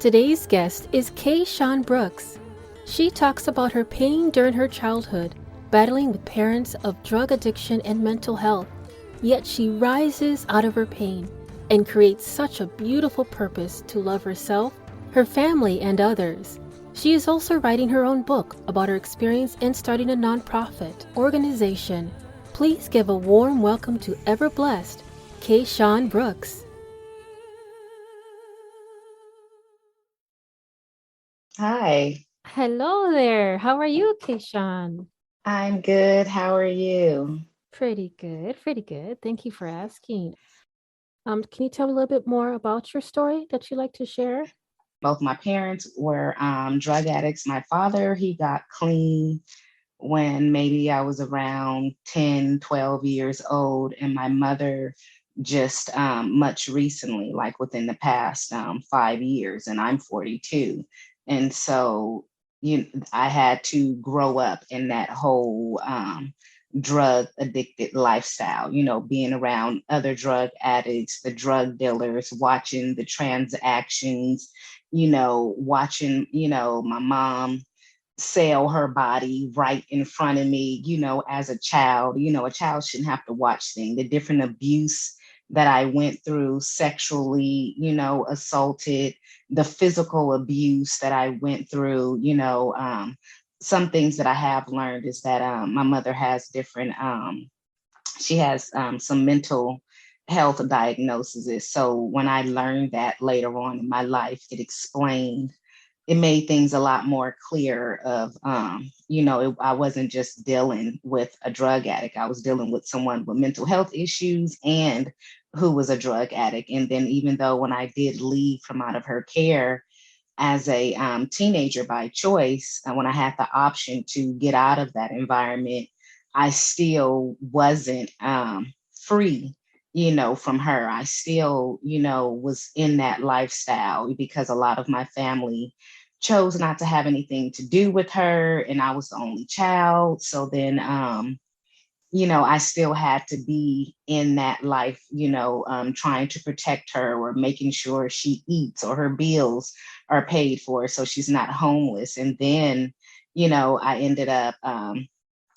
Today's guest is Kayshaun Brooks. She talks about her pain during her childhood, battling with parents of drug addiction and mental health. Yet she rises out of her pain and creates such a beautiful purpose to love herself, her family, and others. She is also writing her own book about her experience in starting a nonprofit organization. Please give a warm welcome to Ever Blessed, Kayshaun Brooks. Hi, Hello there. How are you, Kayshaun? I'm good. How are you? Pretty good, pretty good. Thank you for asking. Can you tell me a little bit more about your story that you like to share? Both my parents were drug addicts. My father, he got clean when maybe I was around 10, 12 years old, and my mother just much recently, like within the past 5 years, and I'm 42. And so, I had to grow up in that whole drug addicted lifestyle, being around other drug addicts, the drug dealers, watching the transactions, watching, my mom sell her body right in front of me, as a child. A child shouldn't have to watch things, the different abuse that I went through sexually, assaulted, the physical abuse that I went through, some things that I have learned is that my mother has different, she has some mental health diagnoses. So when I learned that later on in my life, it made things a lot more clear of I wasn't just dealing with a drug addict. I was dealing with someone with mental health issues and who was a drug addict. And then even though when I did leave from out of her care as a teenager by choice, when I had the option to get out of that environment, I still wasn't free, from her. I still, was in that lifestyle because a lot of my family chose not to have anything to do with her, and I was the only child. So then, I still had to be in that life, trying to protect her or making sure she eats or her bills are paid for so she's not homeless. And then, I ended up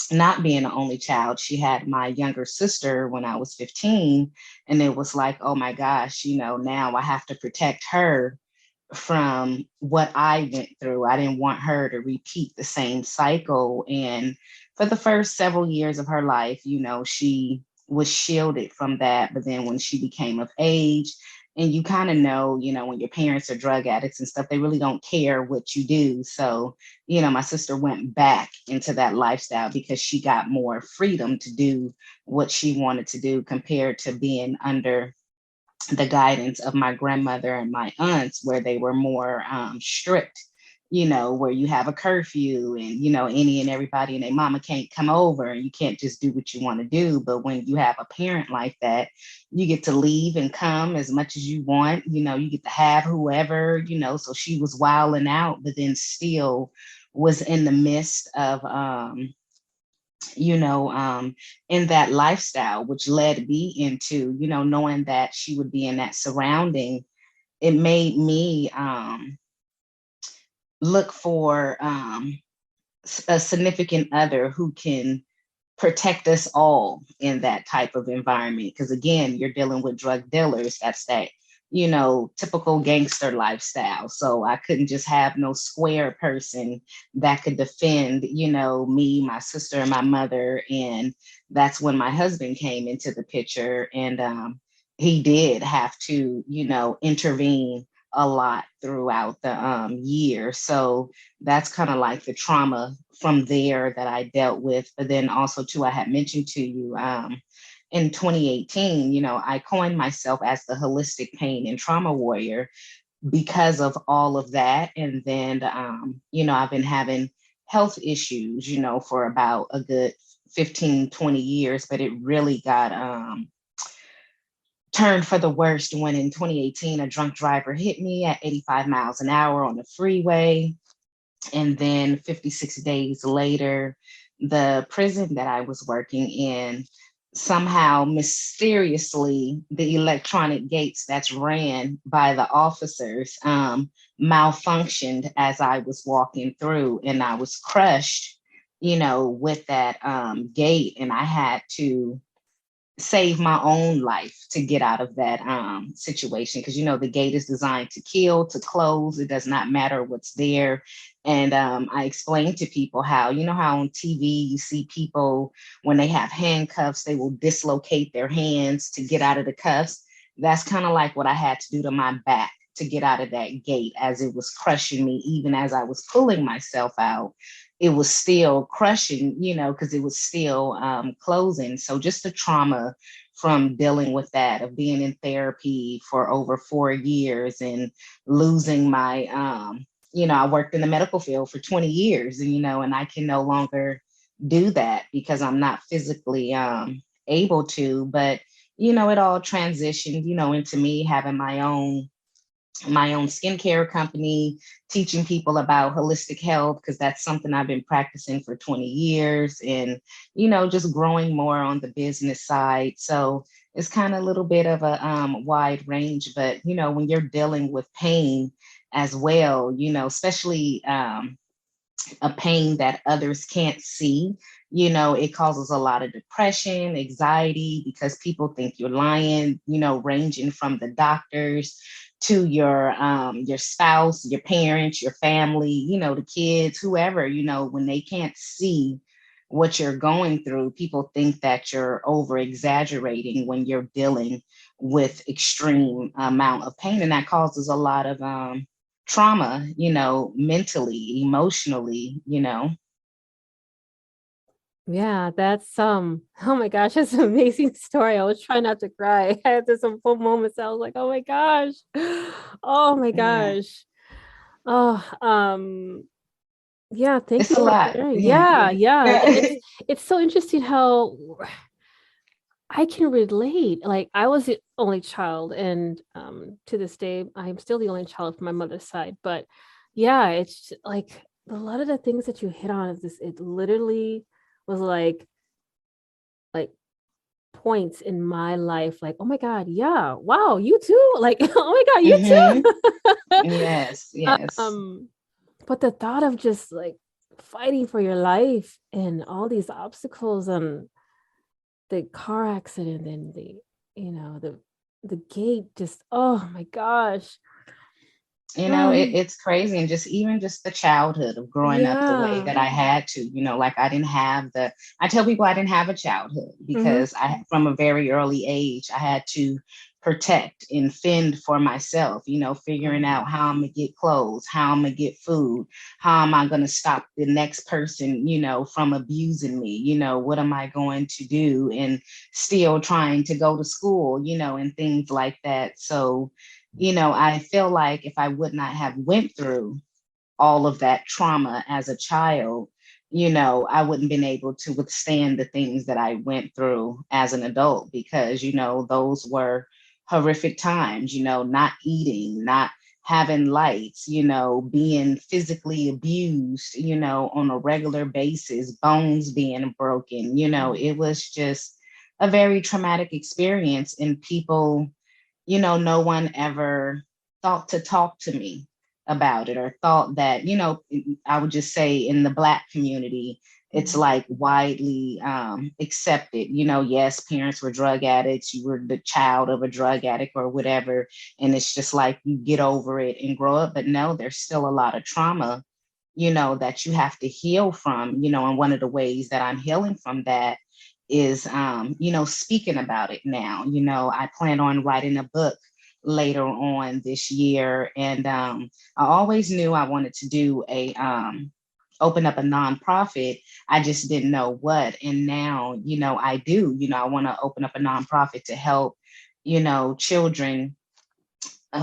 not being the only child. She had my younger sister when I was 15. And it was like, oh my gosh, now I have to protect her from what I went through. I didn't want her to repeat the same cycle. And for the first several years of her life, she was shielded from that. But then when she became of age, and you kind of know, when your parents are drug addicts and stuff, they really don't care what you do. So, my sister went back into that lifestyle because she got more freedom to do what she wanted to do compared to being under the guidance of my grandmother and my aunts, where they were more strict, where you have a curfew and, any and everybody and their mama can't come over and you can't just do what you want to do. But when you have a parent like that, you get to leave and come as much as you want, you get to have whoever, so she was wilding out, but then still was in the midst of, you know, um, in that lifestyle, which led me into, knowing that she would be in that surrounding. It made me look for a significant other who can protect us all in that type of environment. Because again, you're dealing with drug dealers. That's that, typical gangster lifestyle. So I couldn't just have no square person that could defend, me, my sister, and my mother. And that's when my husband came into the picture. And he did have to, intervene a lot throughout the year. So that's kind of like the trauma from there that I dealt with. But then also too, I had mentioned to you in 2018, I coined myself as the holistic pain and trauma warrior because of all of that. And then, I've been having health issues, for about a good 15, 20 years, but it really got turned for the worst when in 2018, a drunk driver hit me at 85 miles an hour on the freeway. And then 56 days later, the prison that I was working in somehow mysteriously the electronic gates that's ran by the officers malfunctioned as I was walking through, and I was crushed, with that gate, and I had to save my own life to get out of that situation, because the gate is designed to kill, to close. It does not matter what's there. And I explained to people how, how on TV you see people when they have handcuffs, they will dislocate their hands to get out of the cuffs. That's kind of like what I had to do to my back to get out of that gate, as it was crushing me. Even as I was pulling myself out, it was still crushing, because it was still closing. So just the trauma from dealing with that, of being in therapy for over 4 years and losing my, I worked in the medical field for 20 years, and I can no longer do that because I'm not physically able to. But, it all transitioned, into me having my own skincare company, teaching people about holistic health, because that's something I've been practicing for 20 years, and, just growing more on the business side. So it's kind of a little bit of a wide range, but, when you're dealing with pain as well, especially a pain that others can't see, it causes a lot of depression, anxiety, because people think you're lying, ranging from the doctors to your spouse, your parents, your family, the kids, whoever, when they can't see what you're going through, people think that you're over exaggerating when you're dealing with extreme amount of pain, and that causes a lot of trauma, mentally, emotionally. Yeah, that's oh my gosh, that's an amazing story. I was trying not to cry. I had this some full moments. I was like, oh my gosh. Oh my Yeah, gosh. Oh, yeah, thank it's you a for lot. sharing. Yeah. Yeah, yeah. Yeah. It's so interesting how I can relate. Like I was the only child, and to this day I'm still the only child from my mother's side. But yeah, it's like a lot of the things that you hit on is this, it literally was like points in my life, like, oh my God, yeah, wow, you too. Like, oh my God, you Hmm. too. Yes, yes. um, but the thought of just like fighting for your life and all these obstacles and the car accident and the gate, just oh my gosh. Mm, It's crazy. And just even just the childhood of growing up the way yeah. that I had to, like I didn't have I tell people I didn't have a childhood Hmm. because from a very early age, I had to protect and fend for myself, figuring out how I'm going to get clothes, how I'm going to get food, how am I going to stop the next person, from abusing me, what am I going to do, and still trying to go to school, and things like that. So, I feel like if I would not have went through all of that trauma as a child, I wouldn't been able to withstand the things that I went through as an adult, because, those were horrific times, not eating, not having lights, being physically abused, on a regular basis, bones being broken, it was just a very traumatic experience. And people, no one ever thought to talk to me about it, or thought that, I would just say in the Black community, it's Mhm. like widely accepted. Yes, parents were drug addicts, you were the child of a drug addict or whatever. And it's just like you get over it and grow up. But no, there's still a lot of trauma, that you have to heal from, and one of the ways that I'm healing from that is, speaking about it now. I plan on writing a book later on this year. And I always knew I wanted to do open up a nonprofit. I just didn't know what. And now, I do, I want to open up a nonprofit to help, children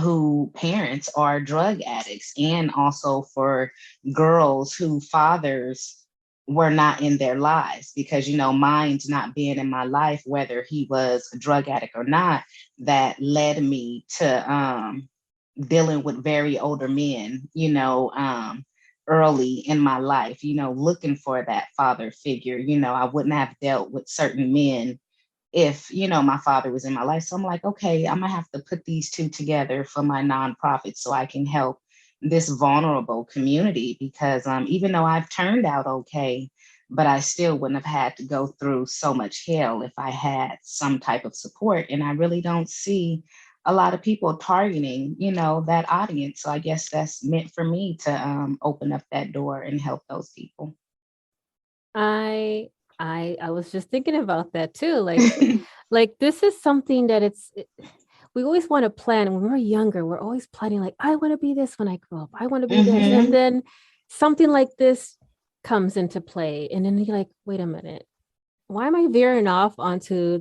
who parents are drug addicts, and also for girls who fathers were not in their lives, because mine's not being in my life, whether he was a drug addict or not, that led me to dealing with very older men, early in my life, looking for that father figure. I wouldn't have dealt with certain men if, my father was in my life. So I'm like, okay, I'm gonna have to put these two together for my nonprofit so I can help this vulnerable community, because even though I've turned out okay, but I still wouldn't have had to go through so much hell if I had some type of support. And I really don't see a lot of people targeting, that audience. So I guess that's meant for me to open up that door and help those people. I I was just thinking about that too. Like this is something that we always want to plan when we're younger. We're always planning like I want to be this when I grow up. I want to be this. And Hmm. then something like this comes into play. And then you're like, wait a minute. Why am I veering off onto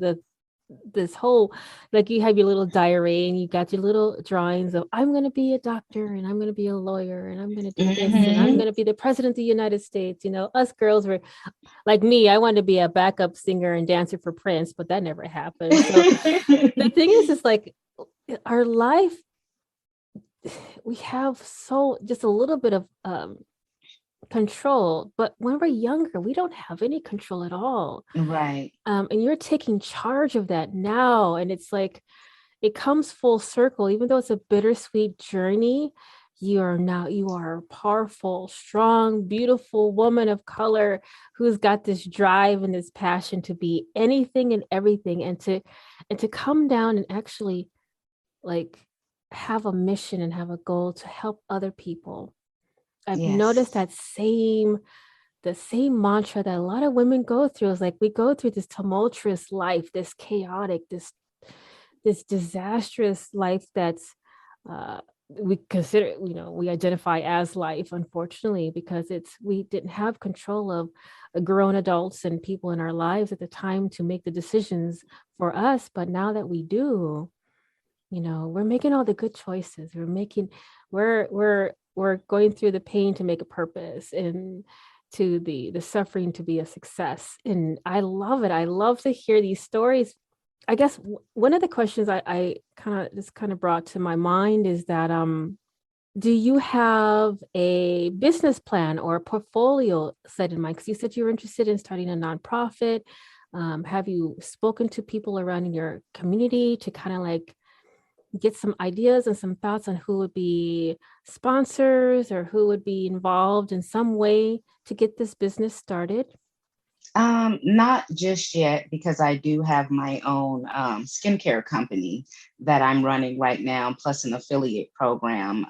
this whole, like, you have your little diary and you got your little drawings of I'm going to be a doctor and I'm going to be a lawyer and I'm going to do this and I'm Hmm. going to be the president of the United States. Us girls were like me. I wanted to be a backup singer and dancer for Prince, but that never happened. So the thing is like our life, we have so just a little bit of control, but when we're younger we don't have any control at all. Right. And you're taking charge of that now, and it's like it comes full circle. Even though it's a bittersweet journey, you are a powerful, strong, beautiful woman of color who's got this drive and this passion to be anything and everything, and to come down and actually like have a mission and have a goal to help other people. I've noticed Yes. that the same mantra that a lot of women go through is like we go through this tumultuous life, this chaotic, this disastrous life that's we consider, we identify as life, unfortunately, because we didn't have control of grown adults and people in our lives at the time to make the decisions for us. But now that we do, we're making all the good choices. We're going through the pain to make a purpose, and to the suffering to be a success. And I love it. I love to hear these stories. I guess one of the questions I kind of brought to my mind is that do you have a business plan or a portfolio set in mind? Because you said you were interested in starting a nonprofit. Have you spoken to people around in your community to kind of like get some ideas and some thoughts on who would be sponsors or who would be involved in some way to get this business started? Not just yet, because I do have my own skincare company that I'm running right now, plus an affiliate program.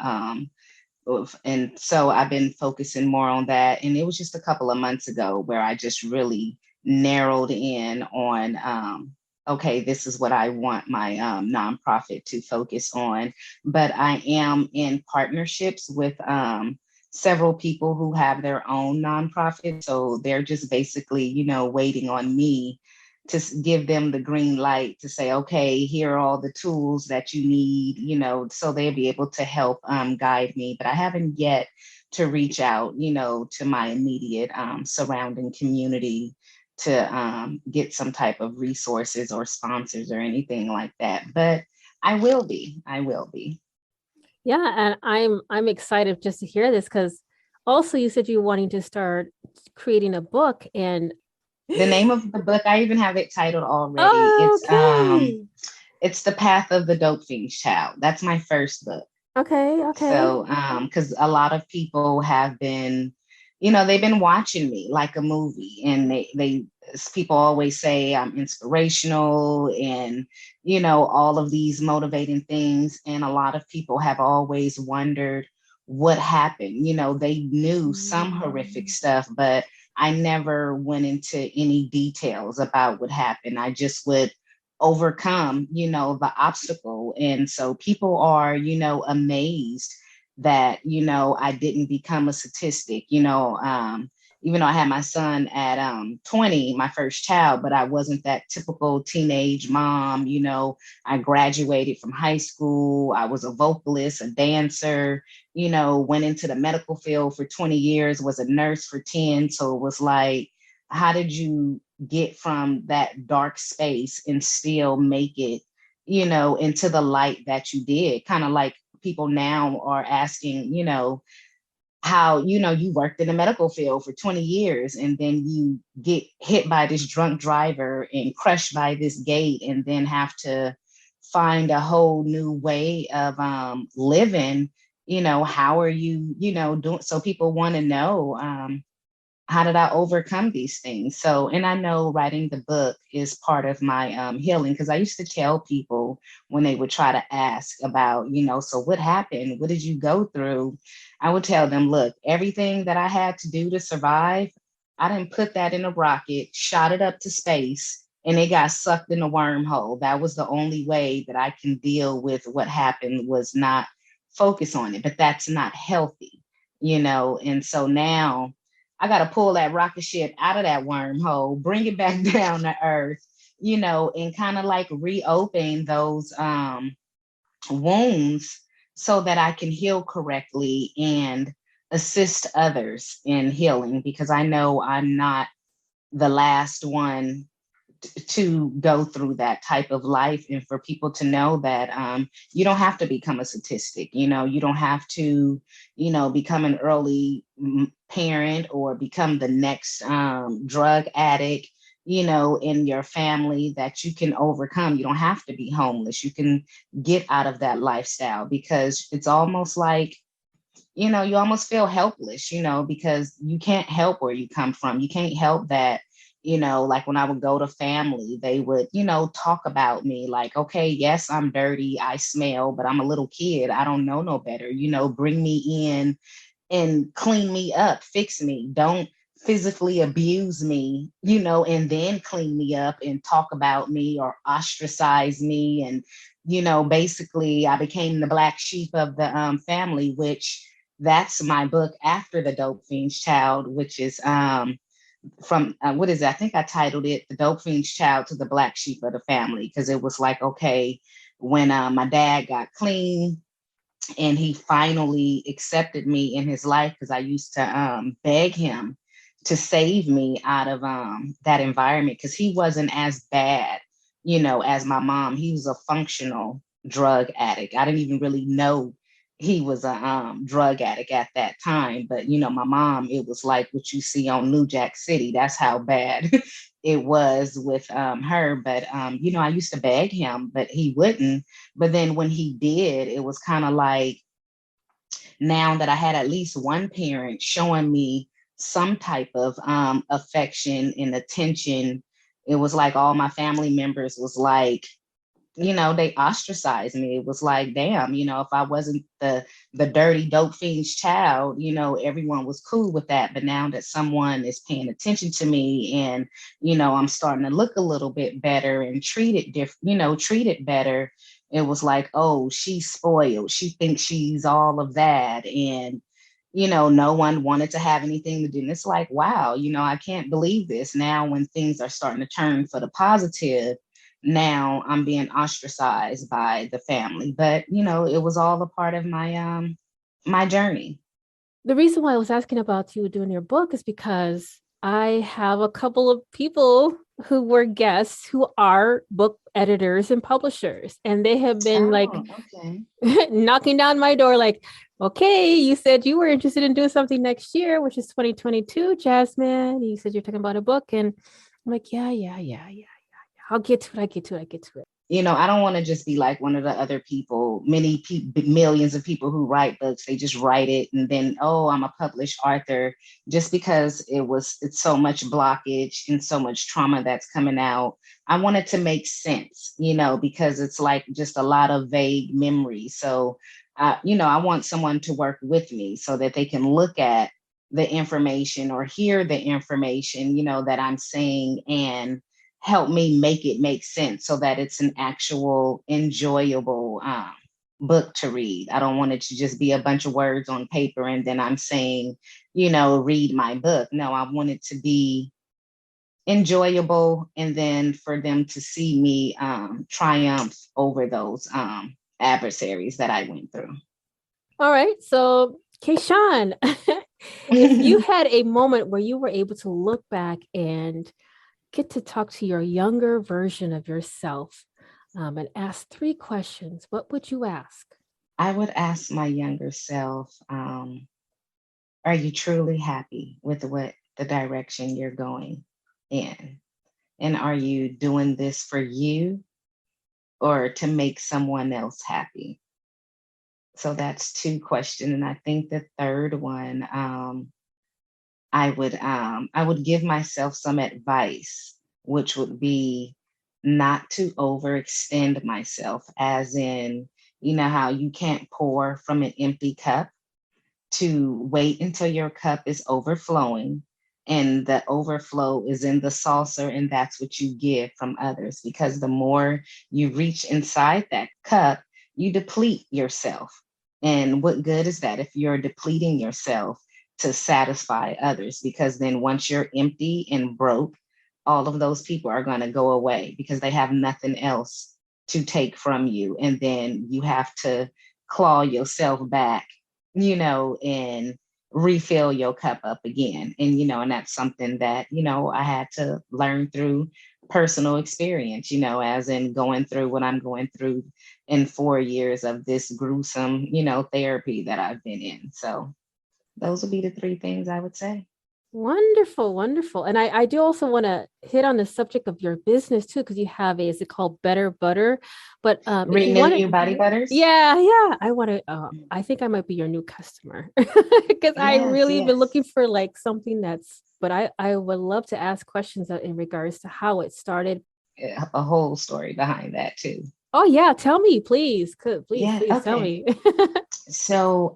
And so I've been focusing more on that. And it was just a couple of months ago where I just really narrowed in on, okay, this is what I want my nonprofit to focus on. But I am in partnerships with several people who have their own nonprofits. So they're just basically, waiting on me to give them the green light to say, okay, here are all the tools that you need, so they'll be able to help guide me. But I haven't yet to reach out, to my immediate surrounding community to get some type of resources or sponsors or anything like that. But I will be. I will be. Yeah, and I'm excited just to hear this because also you said you're wanting to start creating a book and The name of the book, I even have it titled already. oh, It's okay. it's The Path of the Dope Fiend's Child. That's my first book. Okay, okay. So, because a lot of people have been, they've been watching me like a movie, and people always say I'm inspirational and, all of these motivating things. And a lot of people have always wondered what happened. They knew some horrific Mm. stuff, but I never went into any details about what happened. I just would overcome, the obstacle. And so people are, amazed that, I didn't become a statistic, even though I had my son at 20, my first child, but I wasn't that typical teenage mom. I graduated from high school. I was a vocalist, a dancer, went into the medical field for 20 years, was a nurse for 10. So it was like, how did you get from that dark space and still make it, into the light that you did? Kind of like people now are asking, how, you worked in the medical field for 20 years and then you get hit by this drunk driver and crushed by this gate and then have to find a whole new way of living. How are you, doing? So people want to know, how did I overcome these things? So, and I know writing the book is part of my healing, because I used to tell people when they would try to ask about, so what happened? What did you go through? I would tell them, look, everything that I had to do to survive, I didn't put that in a rocket, shot it up to space, and it got sucked in a wormhole. That was the only way that I can deal with what happened, was not focus on it. But that's not healthy, And so now I got to pull that rocket ship out of that wormhole, bring it back down to earth, and kind of like reopen those wounds so that I can heal correctly and assist others in healing, because I know I'm not the last one to go through that type of life, and for people to know that you don't have to become a statistic. You don't have to become an early parent or become the next drug addict in your family, that you can overcome. You don't have to be homeless. You can get out of that lifestyle, because it's almost like, you almost feel helpless, because you can't help where you come from. You can't help that, like when I would go to family, they would, talk about me like, okay, yes, I'm dirty, I smell, but I'm a little kid. I don't know no better. Bring me in and clean me up, fix me. Don't physically abuse me, and then clean me up and talk about me or ostracize me. And, basically I became the black sheep of the family, which that's my book after The Dope Fiend's Child, which is from what is it? I think I titled it The Dope Fiend's Child to the Black Sheep of the Family, because it was like, okay, when my dad got clean and he finally accepted me in his life, because I used to beg him to save me out of that environment, because he wasn't as bad, as my mom. He was a functional drug addict. I didn't even really know he was a drug addict at that time. But my mom, it was like what you see on New Jack City. That's how bad it was with her. But I used to beg him, but he wouldn't. But then when he did, it was kind of like, now that I had at least one parent showing me some type of affection and attention, it was like all my family members was like, they ostracized me. It was like, damn, if I wasn't the dirty dope fiend's child, everyone was cool with that. But now that someone is paying attention to me, and I'm starting to look a little bit better and treat it treat it better, it was like, oh, she's spoiled. She thinks she's all of that. And no one wanted to have anything to do. And it's like, wow, I can't believe this. Now when things are starting to turn for the positive, now I'm being ostracized by the family. But it was all a part of my journey. The reason why I was asking about you doing your book is because I have a couple of people who were guests who are book editors and publishers, and they have been like Oh, okay. knocking down my door, like, okay, you said you were interested in doing something next year, which is 2022, Jasmine. You said you're talking about a book, and I'm like, yeah. I'll get to it. I get to it. I don't want to just be like one of the other people, millions of people who write books. They just write it and then, oh, I'm a published author, just because it's so much blockage and so much trauma that's coming out. I want it to make sense, because it's like just a lot of vague memories. So, I want someone to work with me so that they can look at the information or hear the information, that I'm saying, and help me make it make sense so that it's an actual enjoyable book to read. I don't want it to just be a bunch of words on paper and then I'm saying, read my book. No, I want it to be enjoyable, and then for them to see me triumph over those adversaries that I went through. All right. So, Kayshaun, if you had a moment where you were able to look back and get to talk to your younger version of yourself and ask 3 questions, what would you ask? I would ask my younger self, Are you truly happy with what the direction you're going in? And are you doing this for you or to make someone else happy? So that's two questions. And I think the third one, I would give myself some advice, which would be not to overextend myself, as in, you know how you can't pour from an empty cup, to wait until your cup is overflowing and the overflow is in the saucer, and that's what you give from others, because the more you reach inside that cup, you deplete yourself. And what good is that if you're depleting yourself to satisfy others? Because then once you're empty and broke, all of those people are going to go away because they have nothing else to take from you, and then you have to claw yourself back, and refill your cup up again. And, and that's something that, I had to learn through personal experience, as in going through what I'm going through in 4 years of this gruesome, therapy that I've been in. So those would be the three things I would say. Wonderful, wonderful. And I do also want to hit on the subject of your business too, because you have is it called Better Butter? But if you Renew want Your to, Body Butters. yeah, yeah, I want to, I think I might be your new customer because I Yes, really been yes. looking for like something but I would love to ask questions in regards to how it started. A whole story behind that too. Oh yeah, tell me, please. Please, Yeah, please tell okay. me. So,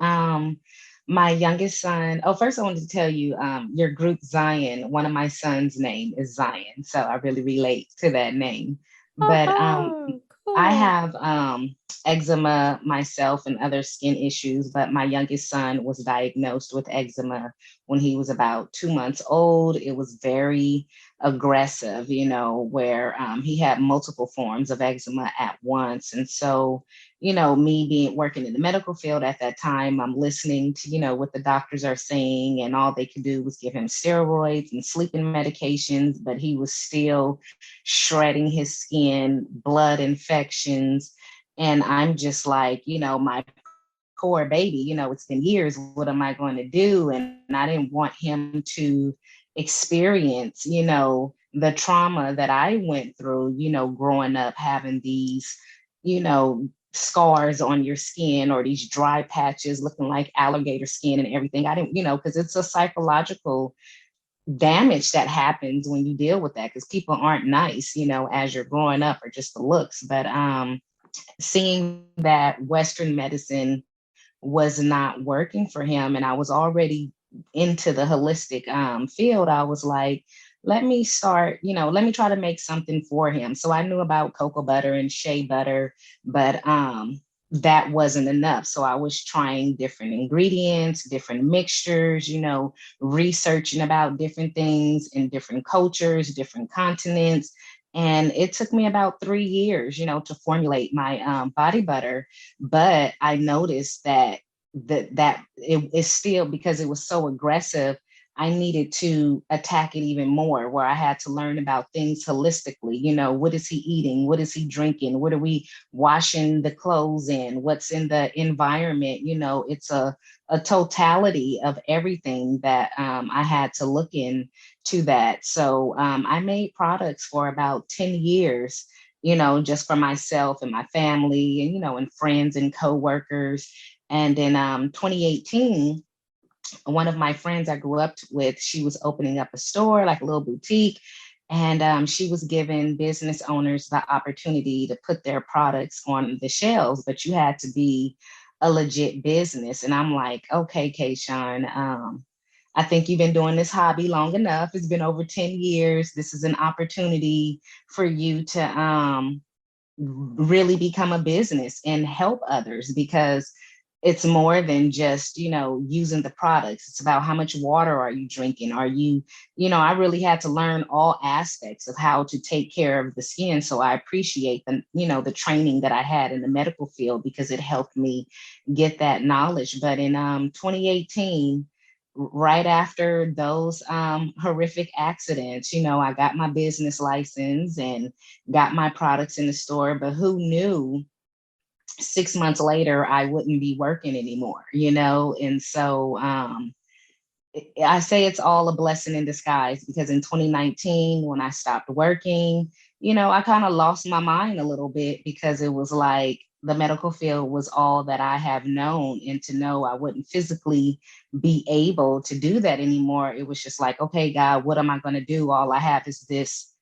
my youngest son, oh, first I wanted to tell you, your group Zion, one of my son's name is Zion. So I really relate to that name. But Oh, I cool. have eczema myself and other skin issues, but my youngest son was diagnosed with eczema when he was about 2 months old. It was very aggressive, where he had multiple forms of eczema at once. And so, me being working in the medical field at that time, I'm listening to, what the doctors are saying, and all they could do was give him steroids and sleeping medications, but he was still shredding his skin, blood infections. And I'm just like, my poor baby, it's been years. What am I going to do? And I didn't want him to experience, the trauma that I went through, growing up, having these, scars on your skin or these dry patches looking like alligator skin and everything. I didn't, because it's a psychological damage that happens when you deal with that, because people aren't nice, as you're growing up, or just the looks. But seeing that Western medicine was not working for him, and I was already into the holistic field, I was like, let me start, let me try to make something for him. So I knew about cocoa butter and shea butter, but that wasn't enough. So I was trying different ingredients, different mixtures, researching about different things in different cultures, different continents. And it took me about 3 years, to formulate my body butter. But I noticed that it is still, because it was so aggressive, I needed to attack it even more, where I had to learn about things holistically. What is he eating? What is he drinking? What are we washing the clothes in? What's in the environment? It's a totality of everything that I had to look into that. So I made products for about 10 years, just for myself and my family, and, and friends and coworkers. And in 2018, one of my friends I grew up with, she was opening up a store, like a little boutique. And she was giving business owners the opportunity to put their products on the shelves, but you had to be a legit business. And I'm like, okay, Kayshaun, I think you've been doing this hobby long enough. It's been over 10 years. This is an opportunity for you to really become a business and help others, because it's more than just, using the products. It's about how much water are you drinking? Are you, I really had to learn all aspects of how to take care of the skin. So I appreciate the training that I had in the medical field, because it helped me get that knowledge. But in 2018, right after those horrific accidents, I got my business license and got my products in the store. But who knew 6 months later I wouldn't be working anymore? And so I say it's all a blessing in disguise because in 2019, when I stopped working, I kind of lost my mind a little bit because it was like the medical field was all that I have known. And to know I wouldn't physically be able to do that anymore, it was just like, okay, God, what am I going to do? All I have is this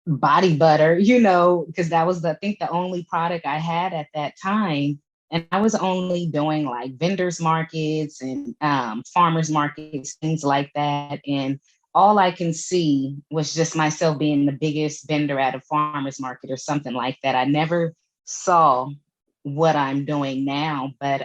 body butter, because that was I think the only product I had at that time. And I was only doing like vendors markets and farmers markets, things like that. And all I can see was just myself being the biggest vendor at a farmers market or something like that. I never saw what I'm doing now. But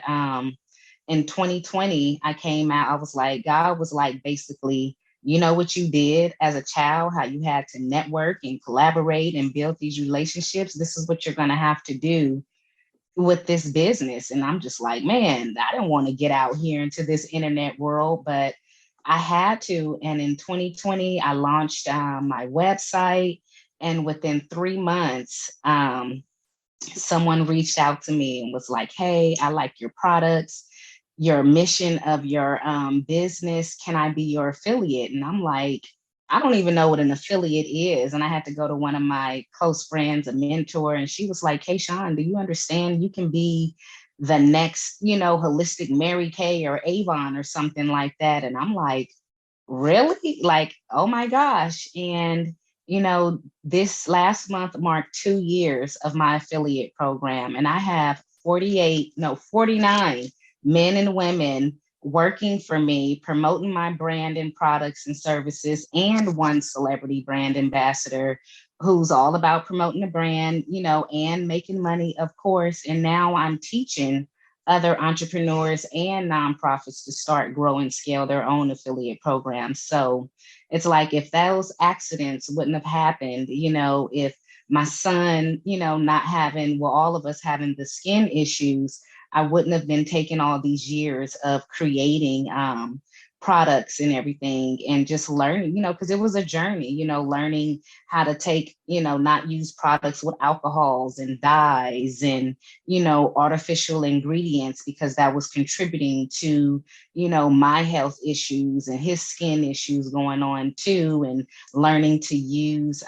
in 2020, I came out, I was like, God was like, basically, you know what you did as a child, how you had to network and collaborate and build these relationships. This is what you're going to have to do with this business. And I'm just like, man, I didn't want to get out here into this internet world, but I had to. And in 2020, I launched my website. And within 3 months, someone reached out to me and was like, hey, I like your products, your mission of your business. Can I be your affiliate? And I'm like, I don't even know what an affiliate is. And I had to go to one of my close friends, a mentor, and she was like, Kayshaun, do you understand you can be the next, holistic Mary Kay or Avon or something like that? And I'm like, really? Like, oh my gosh. And this last month marked 2 years of my affiliate program, and I have 49 men and women working for me, promoting my brand and products and services, and one celebrity brand ambassador who's all about promoting the brand, and making money, of course. And now I'm teaching other entrepreneurs and nonprofits to start, grow, and scale their own affiliate programs. So it's like if those accidents wouldn't have happened, if my son, not having, well, all of us having the skin issues, I wouldn't have been taking all these years of creating products and everything and just learning, because it was a journey, learning how to take, not use products with alcohols and dyes and, artificial ingredients, because that was contributing to, my health issues and his skin issues going on too, and learning to use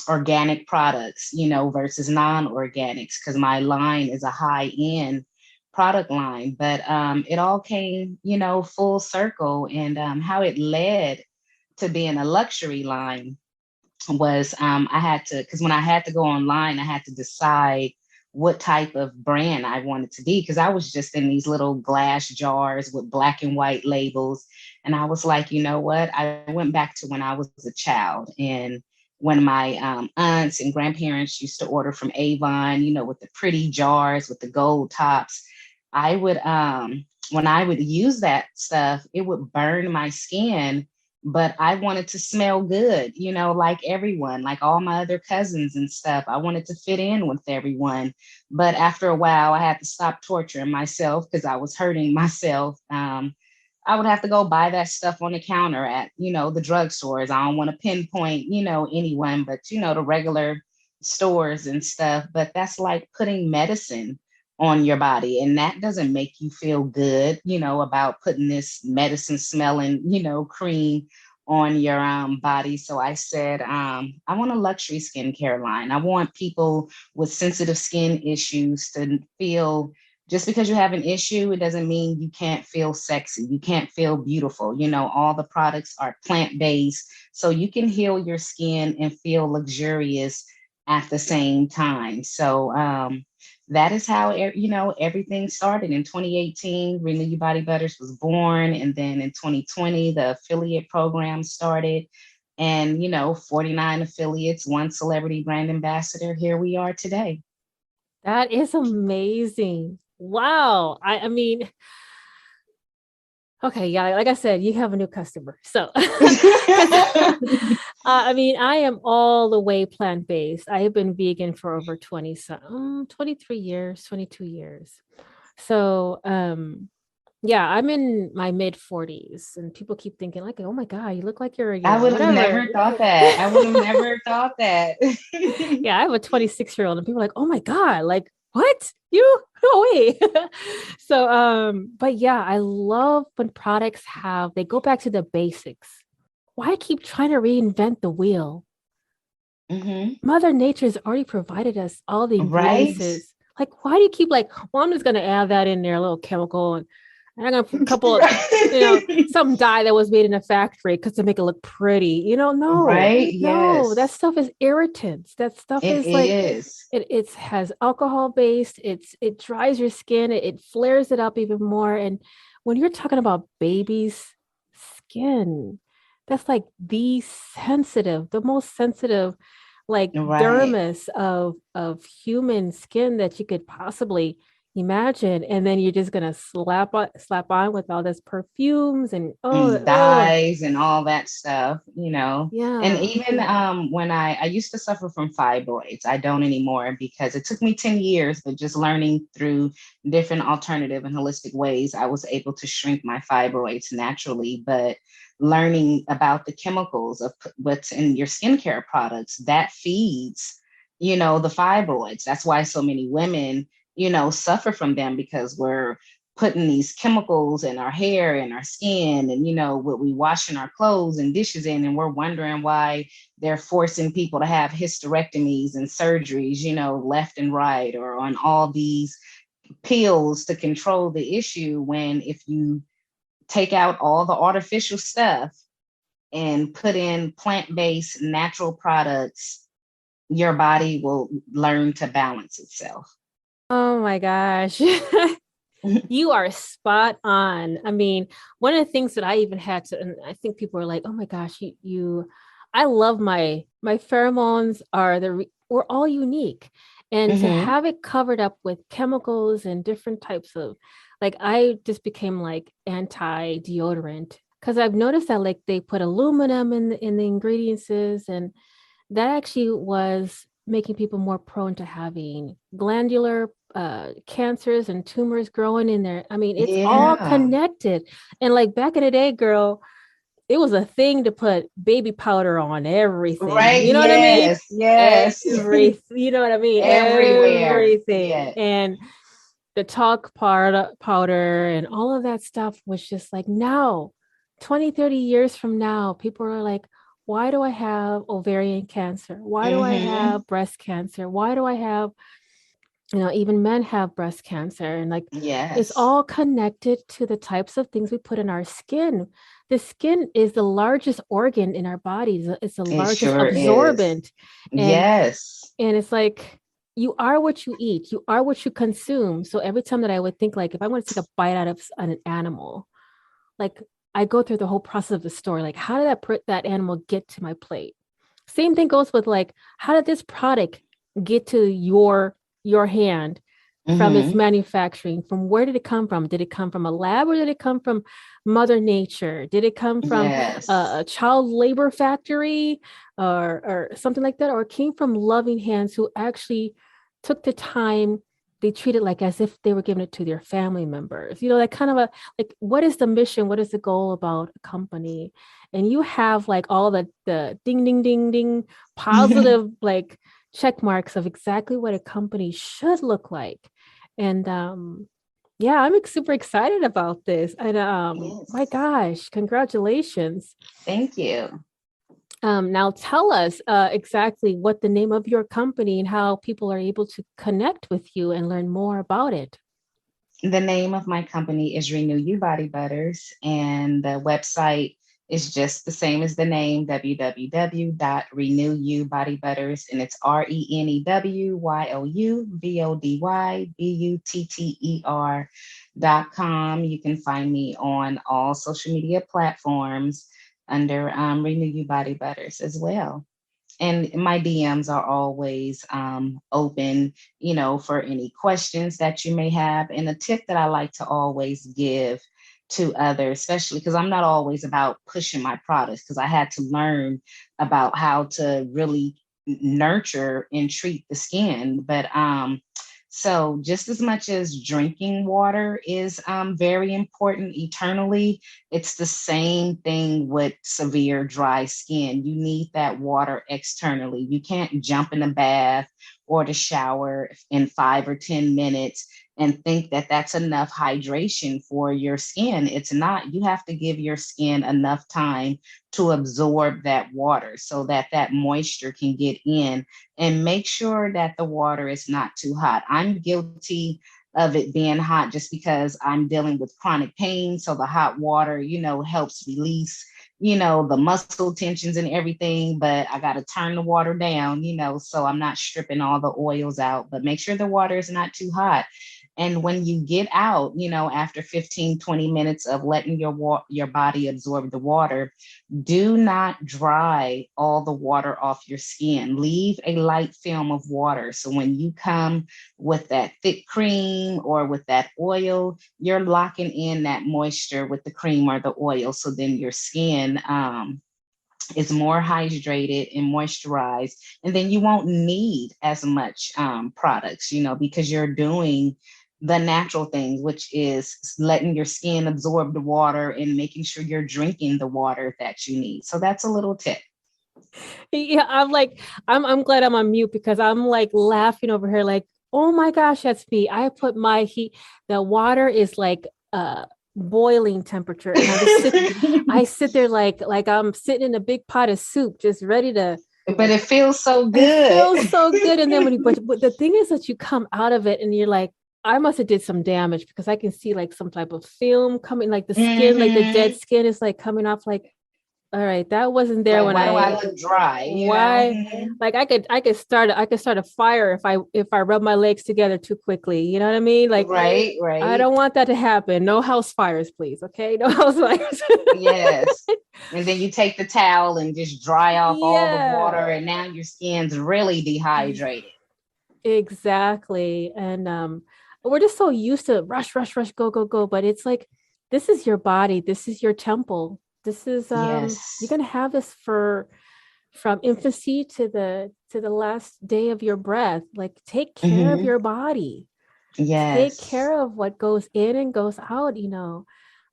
organic products, versus non-organics, because my line is a high-end product line. But it all came, full circle. And how it led to being a luxury line was I had to, because when I had to go online, I had to decide what type of brand I wanted to be, because I was just in these little glass jars with black and white labels. And I was like, you know what? I went back to when I was a child, and when my aunts and grandparents used to order from Avon, with the pretty jars with the gold tops. I would, when I would use that stuff, it would burn my skin, but I wanted to smell good, like everyone, like all my other cousins and stuff. I wanted to fit in with everyone. But after a while, I had to stop torturing myself because I was hurting myself. I would have to go buy that stuff on the counter at, the drugstores. I don't want to pinpoint, anyone, but, the regular stores and stuff. But that's like putting medicine on your body. And that doesn't make you feel good, about putting this medicine smelling, cream on your body. So I said, I want a luxury skincare line. I want people with sensitive skin issues to feel, just because you have an issue, it doesn't mean you can't feel sexy. You can't feel beautiful. All the products are plant-based, so you can heal your skin and feel luxurious at the same time. So that is how, everything started. In 2018, Renew Your Body Butters was born. And then in 2020, the affiliate program started. And, 49 affiliates, one celebrity brand ambassador. Here we are today. That is amazing. Wow. I mean, okay, yeah, like I said, you have a new customer. So, I mean, I am all the way plant-based. I have been vegan for over 23 years, 22 years. So, yeah, I'm in my mid 40s and people keep thinking like, oh my God, you look like you're, I would have whatever. never thought that. I would have never thought that. Yeah, I have a 26-year-old and people are like, oh my God, like, what? You? No way. So, but yeah, I love when products they go back to the basics. Why keep trying to reinvent the wheel? Hmm. Mother Nature has already provided us all the Right. ingredients. Like, why do you keep like, well, I'm just gonna add that in there, a little chemical, and I'm gonna put a couple of, Right. some dye that was made in a factory because to make it look pretty. No, Right. no, that Yes, stuff is irritants. That stuff it is like is. it has alcohol based. It dries your skin. It flares it up even more. And when you're talking about babies' skin, that's like the most sensitive, like Right. dermis of human skin that you could possibly imagine. And then you're just gonna slap on with all this perfumes and Dyes and all that stuff, you know. And yeah. even when I used to suffer from fibroids, I don't anymore because it took me 10 years, but just learning through different alternative and holistic ways, I was able to shrink my fibroids naturally. But learning about the chemicals of what's in your skincare products that feeds, the fibroids. That's why so many women, suffer from them because we're putting these chemicals in our hair and our skin and what we washing our clothes and dishes in, and we're wondering why they're forcing people to have hysterectomies and surgeries, left and right, or on all these pills to control the issue, when if you take out all the artificial stuff and put in plant-based natural products, your body will learn to balance itself. Oh my gosh. You are spot on. I mean, one of the things that I even had to, and I think people are like, "Oh my gosh, I love my pheromones we're all unique." And to Hmm. have it covered up with chemicals and different types of, like, I just became like anti deodorant because I've noticed that like they put aluminum in the ingredients, and that actually was making people more prone to having glandular cancers and tumors growing in there. I mean, it's all Yeah. connected. And like back in the day, girl, it was a thing to put baby powder on everything. Right. You know what I mean? Yes. Yes. You know what I mean? Everywhere. Everything. Yeah. And the powder and all of that stuff was just like now, 20, 30 years from now, people are like, why do I have ovarian cancer? Why do I Hmm. have breast cancer? Why do I have, even men have breast cancer? And like, it's Yes. all connected to the types of things we put in our skin. The skin is the largest organ in our bodies. It's the It largest sure is. absorbent. And Yes. it's like you are what you eat, you are what you consume. So every time that I would think, like, if I want to take a bite out of an animal, like I go through the whole process of the story. Like, how did that animal get to my plate? Same thing goes with like, how did this product get to your hand from its Hmm. manufacturing? From where did it come from? Did it come from a lab or did it come from Mother Nature? Did it come from Yes. a child labor factory or something like that? Or it came from loving hands who actually took the time? They treat it like as if they were giving it to their family members. Like kind of a like, what is the mission? What is the goal about a company? And you have like all the ding ding ding ding positive like check marks of exactly what a company should look like. And yeah, I'm super excited about this. And my Yes. gosh, congratulations. Thank you. Now tell us exactly what the name of your company and how people are able to connect with you and learn more about it. The name of my company is Renew You Body Butters, and the website is just the same as the name, www.renewubodybutters, and it's RenewYouBodyButter.com. You can find me on all social media platforms under Renew You Body Butters as well. And my DMs are always open, for any questions that you may have. And a tip that I like to always give to others, especially because I'm not always about pushing my products, because I had to learn about how to really nurture and treat the skin. But so just as much as drinking water is very important eternally, it's the same thing with severe dry skin. You need that water externally. You can't jump in a bath or to shower in 5 or 10 minutes and think that that's enough hydration for your skin. It's not. You have to give your skin enough time to absorb that water so that that moisture can get in, and make sure that the water is not too hot. I'm guilty of it being hot just because I'm dealing with chronic pain. So the hot water, helps release, the muscle tensions and everything, but I got to turn the water down, so I'm not stripping all the oils out, but make sure the water is not too hot. And when you get out, after 15, 20 minutes of letting your body absorb the water, do not dry all the water off your skin. Leave a light film of water. So when you come with that thick cream or with that oil, you're locking in that moisture with the cream or the oil. So then your skin is more hydrated and moisturized. And then you won't need as much products, because you're doing the natural things, which is letting your skin absorb the water and making sure you're drinking the water that you need. So that's a little tip. Yeah, I'm glad I'm on mute because I'm like laughing over here, like, oh my gosh, that's me. I put my heat, the water is like boiling temperature, and I sit there like I'm sitting in a big pot of soup, just ready to. But it feels so good. It feels so good. And then but the thing is that you come out of it and you're like, I must have did some damage because I can see like some type of film coming, like the skin, like the dead skin is like coming off, like, all right, that wasn't there when why do I look dry? Why? Like I could start a fire if I rub my legs together too quickly. You know what I mean? Like, right. I don't want that to happen. No house fires, please. Okay, no house fires. Yes. And then you take the towel and just dry off all the water, and now your skin's really dehydrated. Exactly. And we're just so used to rush, rush, rush, go, go, go. But it's like, this is your body. This is your temple. This is Yes. you're gonna have this from infancy to the last day of your breath. Like, take care of your body. Yes. Take care of what goes in and goes out,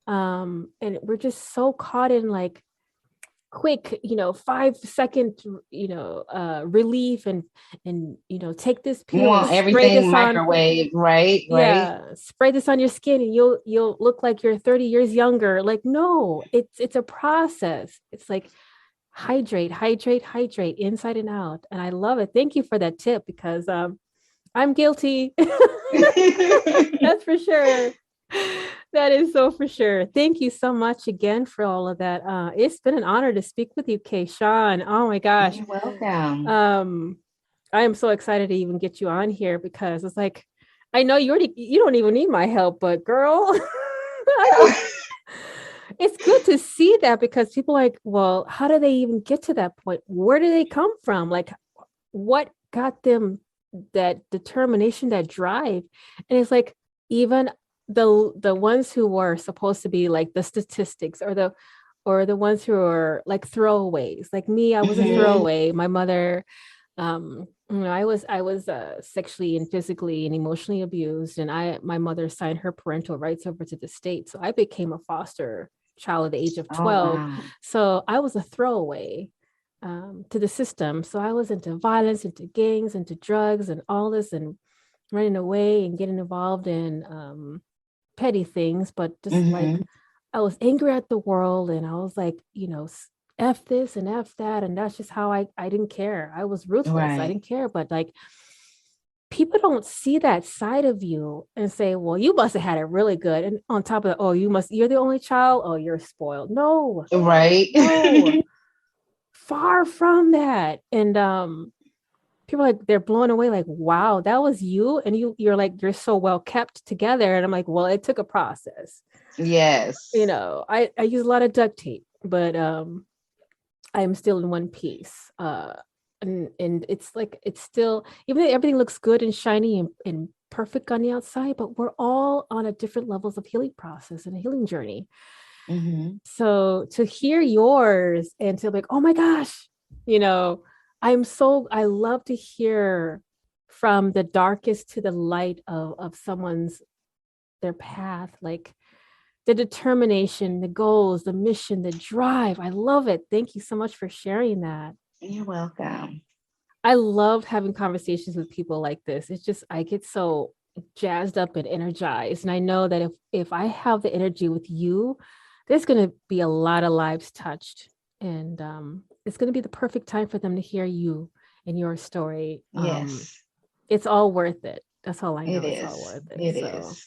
and we're just so caught in like quick, 5 second, relief, and take this pill, Well, spray everything this on. microwave, right? Yeah, spray this on your skin and you'll look like you're 30 years younger. Like, no, it's a process. It's like hydrate, hydrate, hydrate, inside and out. And I love it. Thank you for that tip, because I'm guilty. That's for sure. That is so for sure. Thank you so much again for all of that. It's been an honor to speak with you, Kayshaun. Oh my gosh. You're welcome. I am so excited to even get you on here, because it's like, I know you don't even need my help, but girl, it's good to see that, because people are like, well, how do they even get to that point? Where do they come from? Like, what got them that determination, that drive? And it's like, even the ones who were supposed to be like the statistics, or the ones who are like throwaways, like me. I was a throwaway. My mother, I was sexually and physically and emotionally abused, and my mother signed her parental rights over to the state, so I became a foster child at the age of 12. Wow. So I was a throwaway to the system. So I was into violence, into gangs, into drugs, and all this, and running away and getting involved in petty things, but just like, I was angry at the world, and I was like, F this and F that. And that's just how I didn't care. I was ruthless. Right. I didn't care. But like, people don't see that side of you and say, well, you must have had it really good. And on top of that, oh, you're the only child. Oh, you're spoiled. No. Right. No. Far from that. And people are like, they're blown away, like, wow, that was you. And you're like, you're so well kept together. And I'm like, well, it took a process. Yes. I use a lot of duct tape, but I'm still in one piece. And it's like, it's still, even though everything looks good and shiny and perfect on the outside, but we're all on a different levels of healing process and a healing journey. So to hear yours and to like, oh my gosh, I love to hear from the darkest to the light of their path, like the determination, the goals, the mission, the drive. I love it. Thank you so much for sharing that. You're welcome. I love having conversations with people like this. It's just, I get so jazzed up and energized. And I know that if I have the energy with you, there's going to be a lot of lives touched. And it's going to be the perfect time for them to hear you and your story. Yes, It's all worth it. That's all I know. it It's all is. worth it. It So, is.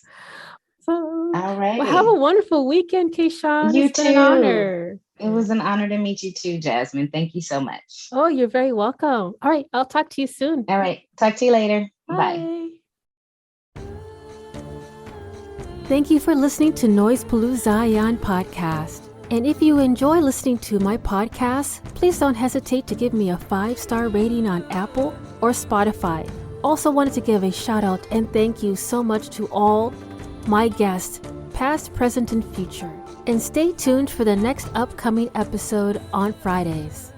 so All well, have a righty. wonderful weekend, Kayshaun. You It's been an too. honor. It was an honor to meet you too, Jasmine. Thank you so much. Oh, you're very welcome. All right. I'll talk to you soon. All right. Talk to you later. Bye. Bye. Thank you for listening to Noise Palooza Zion podcast. And if you enjoy listening to my podcast, please don't hesitate to give me a 5-star rating on Apple or Spotify. Also wanted to give a shout out and thank you so much to all my guests, past, present, and future. And stay tuned for the next upcoming episode on Fridays.